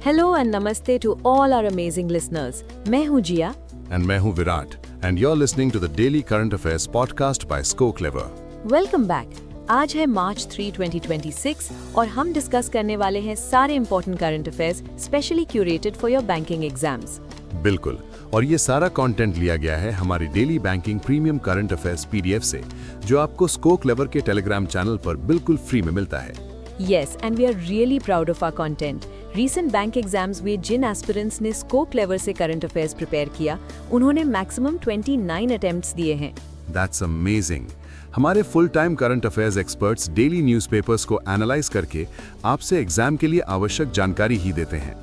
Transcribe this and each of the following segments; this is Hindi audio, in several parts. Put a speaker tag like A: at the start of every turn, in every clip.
A: हेलो एंड नमस्ते to all our amazing listeners. मैं हूँ जिया
B: And मैं हूँ Virat and you're listening to the Daily Current Affairs podcast by ScoClever.
A: Welcome back. आज है मार्च 3, 2026 और हम डिस्कस करने वाले हैं सारे important current affairs specially curated for your banking exams.
B: बिल्कुल, और ये सारा कंटेंट लिया गया है हमारी daily banking premium current affairs PDF से, जो आपको ScoClever के टेलीग्राम चैनल पर बिल्कुल फ्री में मिलता है।
A: Yes, and we are really proud of our content. Recent bank exams में जिन एस्पिरेंट्स ने ScoClever से करंट अफेयर्स प्रिपेयर किया, उन्होंने मैक्सिमम 29 अटेम्प्ट्स दिए हैं।
B: That's amazing. हमारे full time current affairs experts daily newspapers को एनालाइज करके आपसे एग्जाम के लिए आवश्यक जानकारी ही देते हैं।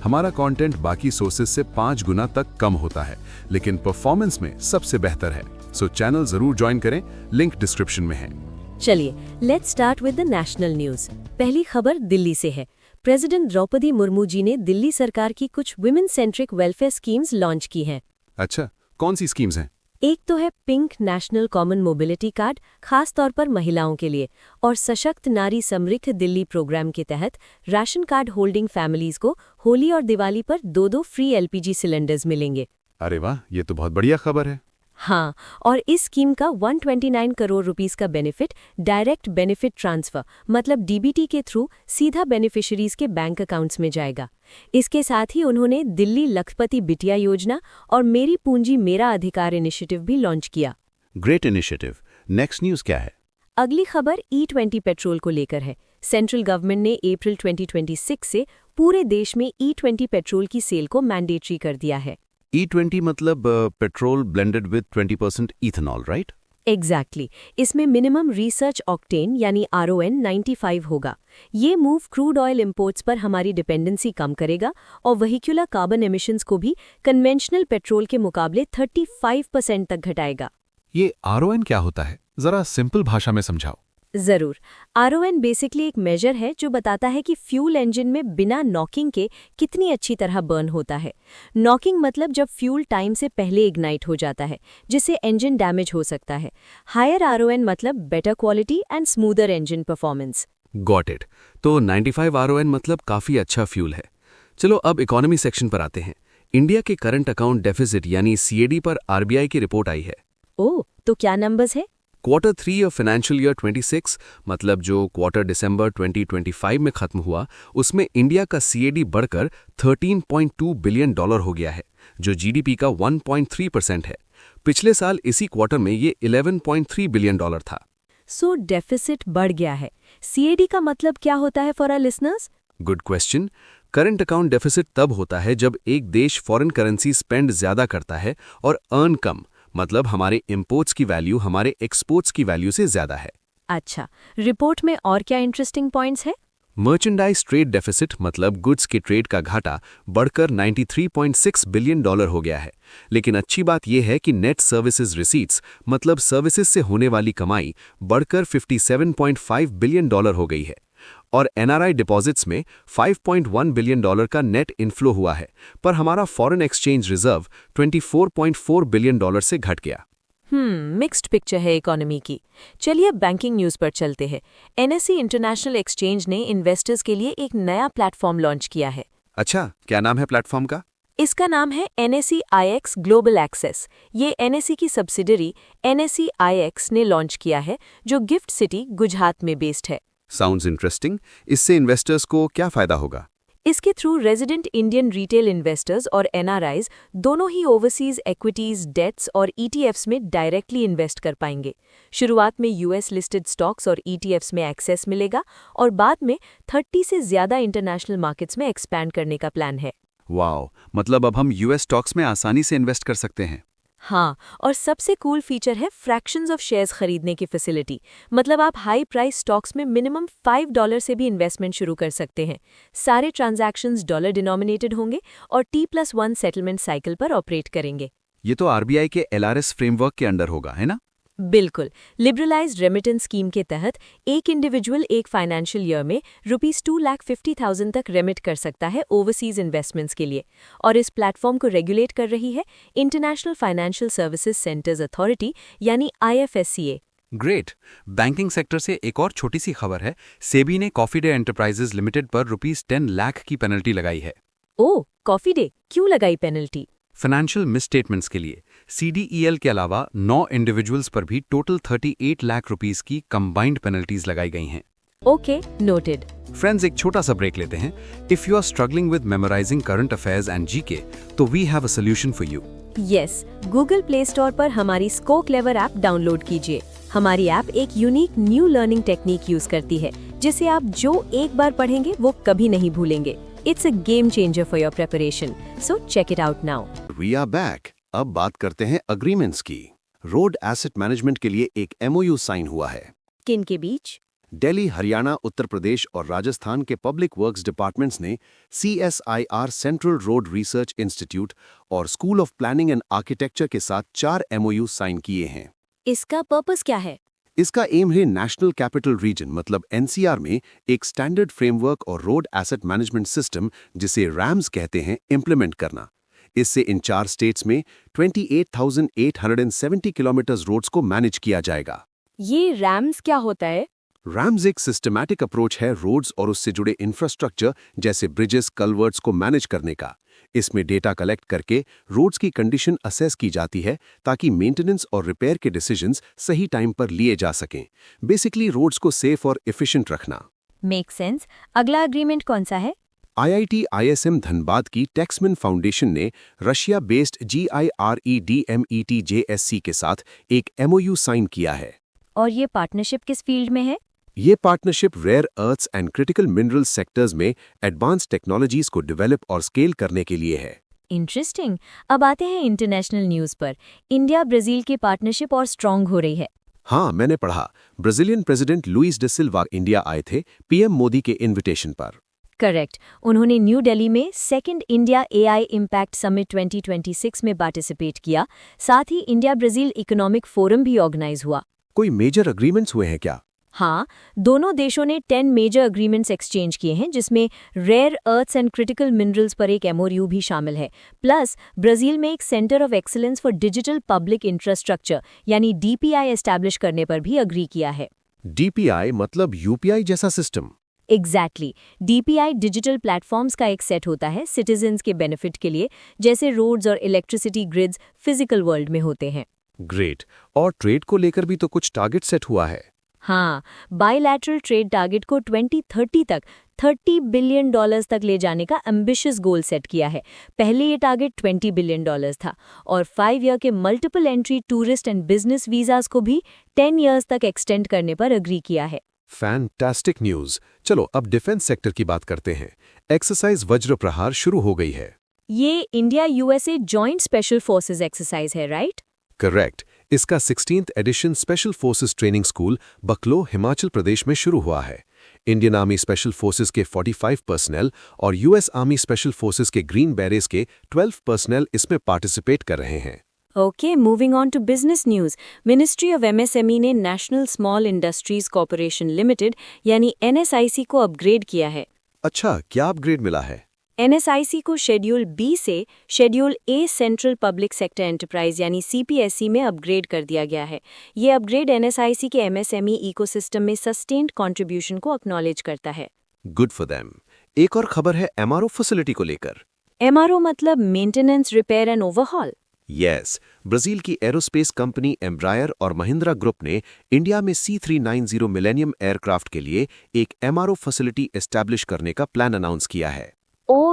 B: हमारा कंटेंट बाकी सोर्सेज से 5 गुना तक कम होता है, लेकिन परफॉर्मेंस में सबसे बेहतर है। सो चैनल जरूर ज्वाइन करें, लिंक डिस्क्रिप्शन में है।
A: चलिए, let's start with the national news. पहली खबर दिल्ली से है। प्रेसिडेंट द्रौपदी मुर्मू जी ने दिल्ली सरकार की कुछ women centric welfare schemes launch की हैं।
B: अच्छा, कौन सी स्कीम्स हैं?
A: एक तो है pink national common mobility card, खास तौर पर महिलाओं के लिए, और सशक्त नारी समृद्ध दिल्ली प्रोग्राम के तहत राशन कार्ड होल्डिंग फैमिलीज को होली और दिवाली पर 2 फ्री एलपीजी सिलेंडर्स मिलेंगे।
B: अरे वाह, ये तो बहुत बढ़िया खबर है।
A: हाँ, और इस स्कीम का 129 करोड़ रुपीस का बेनिफिट डायरेक्ट बेनिफिट ट्रांसफर मतलब डीबीटी के थ्रू सीधा बेनिफिशरीज के बैंक अकाउंट्स में जाएगा। इसके साथ ही उन्होंने दिल्ली लखपति बिटिया योजना और मेरी पूंजी मेरा अधिकार इनिशिएटिव भी लॉन्च किया।
B: Great initiative. नेक्स्ट न्यूज क्या है?
A: अगली खबर E20 पेट्रोल को लेकर है। सेंट्रल गवर्नमेंट ने अप्रैल 2026 से पूरे देश में E20 पेट्रोल की सेल को मैंडेटरी कर दिया है।
B: E20 मतलब petrol blended with 20% ethanol, right?
A: Exactly. इसमें मिनिमम रिसर्च ऑक्टेन यानी RON 95 होगा। ये मूव क्रूड ऑयल इंपोर्ट्स पर हमारी डिपेंडेंसी कम करेगा और वहीक्यूलर कार्बन एमिशंस को भी कन्वेंशनल पेट्रोल के मुकाबले 35% तक घटाएगा।
B: ये RON क्या होता है? जरा सिंपल भाषा में समझाओ।
A: जरूर। RON बेसिकली एक मेजर है जो बताता है कि फ्यूल इंजन में बिना नॉकिंग के कितनी अच्छी तरह बर्न होता है। नॉकिंग मतलब जब फ्यूल टाइम से पहले इग्नाइट हो जाता है, जिससे इंजन डैमेज हो सकता है। हायर RON मतलब better quality and smoother engine performance.
C: Got it. तो 95 RON मतलब काफी अच्छा फ्यूल है। चलो अब इकोनॉमी सेक्शन पर आते हैं। इंडिया के करंट अकाउंट डेफिसिट यानी CAD पर RBI की रिपोर्ट आई है।
A: ओह, तो क्या नंबर्स है?
C: Q3 ऑफ फाइनेंशियल ईयर 26 मतलब जो क्वार्टर दिसंबर 2025 में खत्म हुआ, उसमें इंडिया का CAD बढ़कर $13.2 बिलियन हो गया है, जो GDP का 1.3% है। पिछले साल इसी क्वार्टर में ये $11.3 बिलियन था।
A: सो डेफिसिट बढ़ गया है। CAD का मतलब क्या होता है for our listeners?
C: Good question. Current account deficit तब होता है जब एक देश फॉरेन करेंसी स्पेंड ज्यादा करता है और अर्न कम, मतलब हमारे इंपोर्ट्स की वैल्यू हमारे एक्सपोर्ट्स की वैल्यू से ज्यादा है।
A: अच्छा, रिपोर्ट में और क्या इंटरेस्टिंग पॉइंट्स है?
C: मर्चेंडाइज ट्रेड डेफिसिट मतलब गुड्स के ट्रेड का घाटा बढ़कर $93.6 बिलियन हो गया है। लेकिन अच्छी बात यह है कि नेट सर्विसेज रिसीट्स मतलब सर्विसेज से होने वाली कमाई बढ़कर $57.5 बिलियन हो गई है। और NRI डिपॉजिट्स में $5.1 बिलियन का नेट इनफ्लो हुआ है, पर हमारा फॉरेन एक्सचेंज रिजर्व $24.4 बिलियन से घट गया।
A: मिक्स्ड पिक्चर है इकोनॉमी की। चलिए बैंकिंग न्यूज पर चलते हैं। NSE इंटरनेशनल एक्सचेंज ने इन्वेस्टर्स के लिए एक नया प्लेटफॉर्म लॉन्च किया है।
C: अच्छा, क्या नाम है प्लेटफॉर्म का?
A: इसका नाम है NSE IX ग्लोबल एक्सेस। ये NSE की सब्सिडरी NSE IX ने लॉन्च किया है, जो गिफ्ट सिटी गुजरात में बेस्ड है।
C: Sounds interesting. इससे इन्वेस्टर्स को क्या फायदा होगा?
A: इसके through resident Indian retail investors और NRIs दोनों ही ओवरसीज इक्विटीज, डेट्स और ETFs में डायरेक्टली इन्वेस्ट कर पाएंगे। शुरुआत में US लिस्टेड स्टॉक्स और ETFs में एक्सेस मिलेगा और बाद में 30 से ज्यादा इंटरनेशनल मार्केट्स में एक्सपैंड करने का प्लान है।
C: वाओ, मतलब अब हम US स्टॉक्स में आसानी से इन्वेस्ट कर सकते हैं।
A: हाँ, और सबसे कूल फीचर है फ्रैक्शंस ऑफ शेयर्स खरीदने की फैसिलिटी। मतलब आप हाई प्राइस स्टॉक्स में मिनिमम $5 से भी इन्वेस्टमेंट शुरू कर सकते हैं। सारे ट्रांजैक्शंस डॉलर डिनोमिनेटेड होंगे और T+1 सेटलमेंट साइकिल पर ऑपरेट करेंगे।
C: ये तो RBI के LRS फ्रेमवर्क के अंडर होगा, है ना?
A: बिल्कुल। लिबरलाइज्ड रेमिटेंस स्कीम के तहत एक इंडिविजुअल एक फाइनेंशियल ईयर में ₹2,50,000 तक रेमिट कर सकता है ओवरसीज इन्वेस्टमेंट्स के लिए। और इस प्लेटफॉर्म को रेगुलेट कर रही है international financial services centres authority यानी IFSCA।
C: ग्रेट। बैंकिंग सेक्टर से एक और छोटी सी खबर है। सेबी ने कॉफी डे एंटरप्राइजेज लिमिटेड पर ₹10 लाख की पेनल्टी लगाई है।
A: ओह, कॉफी डे, क्यों लगाई पेनल्टी?
C: फाइनेंशियल मिसस्टेटमेंट्स के लिए CDEL के अलावा 9 इंडिविजुअल्स पर भी टोटल 38 लाख रुपीस की कंबाइंड पेनल्टीज लगाई गई हैं।
A: Okay, noted.
C: फ्रेंड्स, एक छोटा सा ब्रेक लेते हैं। If you are struggling with memorizing current affairs and GK, तो we have a solution for you.
A: Yes, Google play store पर हमारी स्को क्लेवर ऐप डाउनलोड कीजिए। हमारी ऐप एक unique new learning technique use करती है, जिसे आप जो एक बार पढ़ेंगे वो कभी नहीं भूलेंगे। It's a game changer for your preparation, so check it out now.
B: We are back. अब बात करते हैं अग्रीमेंट्स की। रोड एसेट मैनेजमेंट के लिए एक MOU साइन हुआ है।
A: किन के बीच?
B: दिल्ली, हरियाणा, उत्तर प्रदेश और राजस्थान के पब्लिक वर्क्स डिपार्टमेंट्स ने CSIR central road research institute और school of planning and architecture के साथ 4 MOU साइन किए हैं।
A: इसका पर्पस क्या है?
B: इसका एम है नेशनल कैपिटल रीजन मतलब NCR में एक स्टैंडर्ड फ्रेमवर्क और रोड एसेट मैनेजमेंट सिस्टम, जिसे रैम्स कहते हैं, इम्प्लीमेंट करना। इससे इन 4 स्टेट्स में 28,870 किलोमीटर रोड्स को मैनेज किया जाएगा।
A: ये रैम्स क्या होता है?
B: रैम्स एक सिस्टमैटिक अप्रोच है रोड्स और उससे जुड़े इंफ्रास्ट्रक्चर जैसे ब्रिजेस, कल्वर्ट्स को मैनेज करने का। इसमें डेटा कलेक्ट करके रोड्स की कंडीशन असेस की जाती है ताकि मेंटेनेंस और रिपेयर के डिसीजंस सही टाइम पर लिए जा सकें। बेसिकली रोड्स को सेफ और एफिशिएंट रखना।
A: Make sense. अगला एग्रीमेंट कौन सा है?
B: IIT ISM धनबाद की टेक्समैन फाउंडेशन ने रशिया बेस्ड GIREDMETJSC के साथ एक MOU साइन किया है।
A: और ये पार्टनरशिप किस फील्ड में है?
B: ये partnership rare earths and critical minerals sectors में एडवांस टेक्नोलॉजीज को डेवलप और स्केल करने के लिए है।
A: इंटरेस्टिंग। अब आते हैं इंटरनेशनल न्यूज़ पर। इंडिया ब्राजील की पार्टनरशिप और स्ट्रांग हो रही है।
B: हाँ, मैंने पढ़ा। Brazilian president Luis de Silva India आए थे PM मोदी के इनविटेशन पर।
A: करेक्ट। उन्होंने न्यू दिल्ली में second India AI impact summit 2026 में पार्टिसिपेट किया। साथ ही इंडिया ब्राजील इकोनॉमिक फोरम भी ऑर्गेनाइज हुआ।
B: कोई मेजर अग्रीमेंट्स हुए हैं क्या?
A: हाँ, दोनों देशों ने 10 मेजर अग्रीमेंट्स एक्सचेंज किए हैं, जिसमें rare earths and critical minerals पर एक MOU भी शामिल है। प्लस ब्राजील में एक centre of excellence for digital public infrastructure यानी DPI एस्टैब्लिश करने पर भी अग्री किया है।
B: DPI मतलब UPI जैसा system?
A: Exactly. DPI digital platforms का एक सेट होता है सिटीजन्स के बेनिफिट के लिए, जैसे रोड्स और इलेक्ट्रिसिटी ग्रिड्स फिजिकल वर्ल्ड में होते हैं।
B: ग्रेट। और ट्रेड को लेकर भी तो कुछ टारगेट सेट हुआ है।
A: हाँ, बायलैटरल ट्रेड टारगेट को 2030 तक $30 बिलियन तक ले जाने का एम्बिशियस गोल सेट किया है। पहले ये टारगेट $20 बिलियन था और 5 ईयर के multiple entry tourist and business visas को भी 10 ईयर्स तक एक्सटेंड करने पर अग्री किया है।
B: Fantastic news. चलो अब डिफेंस सेक्टर की बात करते हैं। एक्सरसाइज वज्र प्रहार शुरू हो गई है।
A: ये India USA joint special forces exercise है, राइट?
B: करेक्ट। इसका 16th edition special forces training school Bakloh, Himachal प्रदेश में शुरू हुआ है। इंडियन आर्मी स्पेशल फोर्सेस के 45 पर्सनल और US आर्मी स्पेशल फोर्सेस के ग्रीन बैरेज के 12 पर्सनल इसमें पार्टिसिपेट कर रहे हैं।
A: Okay, moving on to business news. Ministry of MSME ने national small industries corporation limited यानी NSIC को अपग्रेड किया है।
B: अच्छा, क्या अपग्रेड मिला है?
A: NSIC को शेड्यूल B से schedule A central public sector enterprise यानी CPSE में अपग्रेड कर दिया गया है। ये अपग्रेड NSIC के MSME इकोसिस्टम में सस्टेन्ड कंट्रीब्यूशन को एक्नॉलेज करता है।
B: Good for them. एक और खबर है MRO फैसिलिटी को लेकर।
A: MRO मतलब maintenance, repair and overhaul.
B: Yes, Brazil की एरोस्पेस कंपनी एम्ब्रायर और महिंद्रा ग्रुप ने इंडिया में C390 मिलेनियम एयरक्राफ्ट के लिए एक MRO फैसिलिटी एस्टैब्लिश करने का प्लान अनाउंस किया है।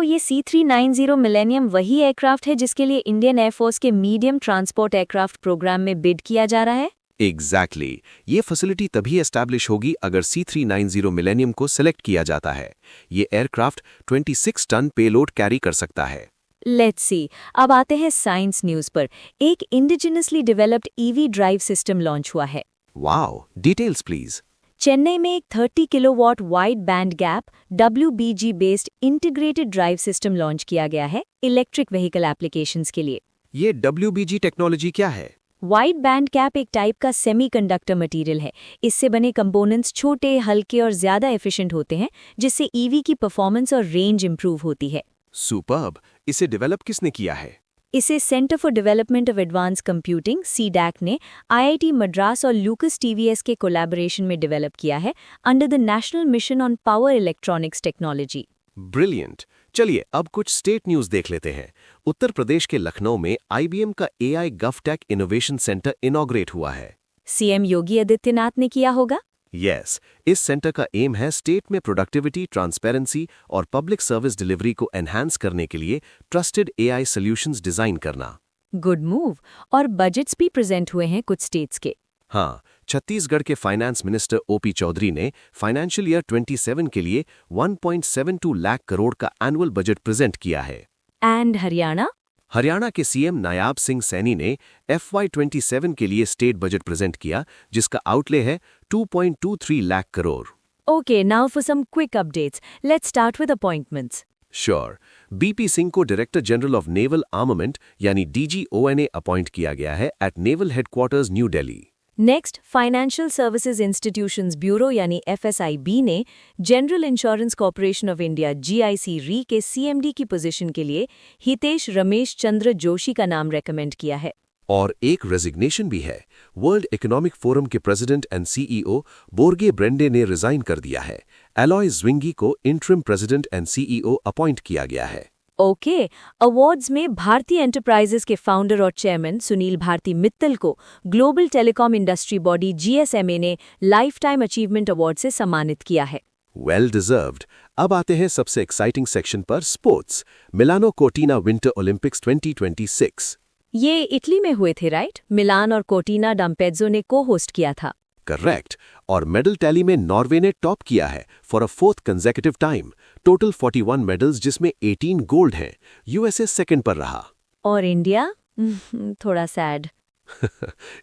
A: ये C390 मिलेनियम वही एयरक्राफ्ट है जिसके लिए इंडियन एयरफोर्स के मीडियम ट्रांसपोर्ट एयरक्राफ्ट प्रोग्राम में बिड किया जा रहा है?
B: एग्जैक्टली। ये फैसिलिटी तभी एस्टैब्लिश होगी अगर C390 मिलेनियम को सिलेक्ट किया जाता है। ये एयरक्राफ्ट 26 टन पेलोड कैरी कर सकता है।
A: Let's see. अब आते हैं साइंस न्यूज पर। एक indigenously developed EV drive system launch हुआ है।
B: Wow, details please.
A: चेन्नई में एक 30 kilowatt wide band gap WBG based integrated drive system launch किया गया है इलेक्ट्रिक व्हीकल एप्लीकेशंस के लिए।
B: ये WBG टेक्नोलॉजी क्या है?
A: वाइड बैंड गैप एक टाइप का सेमीकंडक्टर मटेरियल है। इससे बने कंपोनेंट्स छोटे, हल्के और ज्यादा एफिशिएंट होते हैं, जिससे EV की परफॉर्मेंस और रेंज इंप्रूव होती है।
B: सुपर्ब। इसे डेवलप किसने किया है?
A: इसे centre for development of advance computing CDAC ने IIT मद्रास और लूकस TVS के कोलैबोरेशन में डेवलप किया है under the national mission on power electronics technology.
B: Brilliant.
C: चलिए अब कुछ स्टेट न्यूज देख लेते हैं। उत्तर प्रदेश के लखनऊ में IBM का AI GovTech innovation centre inaugurate हुआ है।
A: सीएम योगी आदित्यनाथ ने किया होगा।
C: यस, इस सेंटर का एम है स्टेट में प्रोडक्टिविटी, ट्रांसपेरेंसी और पब्लिक सर्विस डिलीवरी को एनहांस करने के लिए ट्रस्टेड AI सॉल्यूशंस डिजाइन करना।
A: Good move. और बजट्स भी प्रेजेंट हुए हैं कुछ स्टेट्स के।
C: हाँ, छत्तीसगढ़ के फाइनेंस मिनिस्टर OP चौधरी ने फाइनेंशियल ईयर 27 के लिए 1.72 लाख करोड़ का एनुअल बजट प्रेजेंट किया है।
A: एंड हरियाणा?
C: हरियाणा के सीएम नायाब सिंह सैनी ने FY 27 के लिए स्टेट बजट प्रेजेंट किया, जिसका आउटले है 2.23 lakh crore.
A: Okay, now for some quick updates. Let's start with appointments.
C: Sure. BP Singh को director general of naval armament यानी DGONA अपॉइंट किया गया है at naval headquarters New Delhi.
A: Next, financial services institutions bureau यानी FSIB ने general insurance corporation of India GIC re के CMD की पोजीशन के लिए हितेश रमेश चंद्र जोशी का नाम रेकमेंड किया है।
C: और एक रेजिग्नेशन भी है। वर्ल्ड इकोनॉमिक फोरम के president and CEO Borge Brende ने रिजाइन कर दिया है। एलॉय ज्विंगी को interim president and CEO appoint किया गया है।
A: ओके, अवार्ड्स में भारतीय एंटरप्राइजेस के फाउंडर और चेयरमैन सुनील भारती मित्तल को global telecom industry body GSMA ने लाइफ टाइम अचीवमेंट अवार्ड से सम्मानित किया है।
C: Well deserved. अब आते हैं सबसे एक्साइटिंग सेक्शन पर, sports. Milano Cortina winter Olympics 2026।
A: ये इटली में हुए थे, राइट? मिलान और कोर्टिना डम्पेज़ो ने को होस्ट किया था।
C: करेक्ट। और मेडल टैली में नॉर्वे ने टॉप किया है for a 4th consecutive time. Total 41 medals, जिसमें 18 गोल्ड हैं। USA सेकंड पर रहा।
A: और इंडिया? थोड़ा सैड।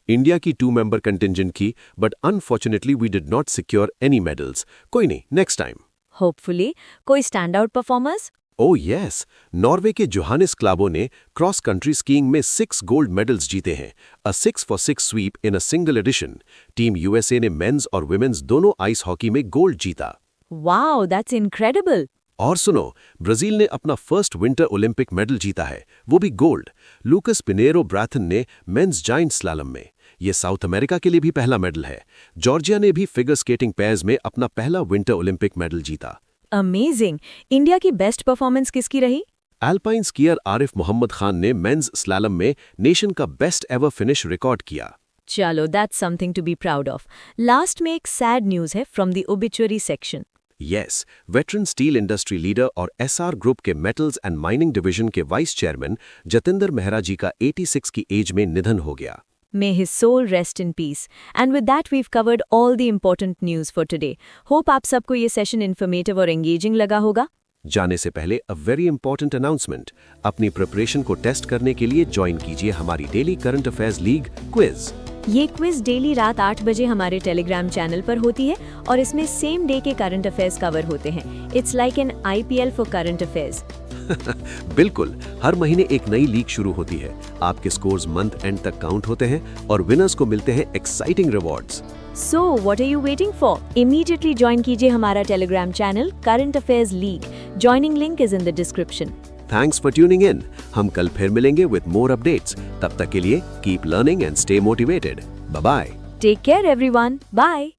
C: इंडिया की 2-member कंटिंजेंट की, but unfortunately we did not secure any medals. कोई नहीं, नेक्स्ट टाइम।
A: होपफुली कोई stand out performers?
C: Oh yes, Norway के जोहानिस क्लाबो ने क्रॉस कंट्री स्कीइंग में 6 गोल्ड मेडल्स जीते हैं। A 6 for 6 sweep in a single edition. Team USA ने मेंस और वुमेन्स दोनों आइस हॉकी में गोल्ड जीता।
A: Wow, that's incredible.
C: और सुनो, ब्राजील ने अपना फर्स्ट विंटर ओलंपिक मेडल जीता है, वो भी गोल्ड। लूकस पिनेरो ब्राथन ने मेंस जाइंट स्लैलम में। ये साउथ अमेरिका के लिए भी पहला मेडल है। जॉर्जिया ने भी फिगर स्केटिंग पेयर्स में अपना पहला विंटर ओलंपिक मेडल जीता।
A: अमेजिंग। इंडिया की बेस्ट परफॉर्मेंस किसकी रही?
C: अल्पाइन स्कीयर आरिफ मोहम्मद खान ने मेंस स्लैलम में नेशन का बेस्ट एवर फिनिश रिकॉर्ड किया।
A: चलो, that's something to be proud of. Last में एक सैड न्यूज है from the obituary section.
C: Yes, veteran steel industry leader और SR ग्रुप के मेटल्स एंड माइनिंग डिवीजन के वाइस चेयरमैन जतिंदर मेहरा जी का 86 की एज में निधन हो गया।
A: May his soul rest in peace. And with that, we've covered all the important news for today. Hope आप सबको ये सेशन इन्फॉर्मेटिव और एंगेजिंग लगा होगा।
C: जाने से पहले अ वेरी इंपॉर्टेंट अनाउंसमेंट। अपनी प्रिपरेशन को टेस्ट करने के लिए ज्वाइन कीजिए हमारी daily current affairs league quiz.
A: ये क्विज डेली रात 8 बजे हमारे टेलीग्राम चैनल पर होती है और इसमें सेम डे के करंट अफेयर्स कवर होते हैं। It's like an IPL for current affairs.
C: बिल्कुल, हर महीने एक नई लीग शुरू होती है। आपके स्कोर्स मंथ एंड तक काउंट होते हैं और विनर्स को मिलते हैं exciting rewards.
A: So what are you waiting for? Immediately join कीजिए हमारा Telegram channel current affairs league. Joining link is in the description.
C: Thanks for tuning in. हम कल फिर मिलेंगे विद मोर अपडेट्स। तब तक के लिए keep learning and stay motivated. Bye bye.
A: Take care everyone. Bye.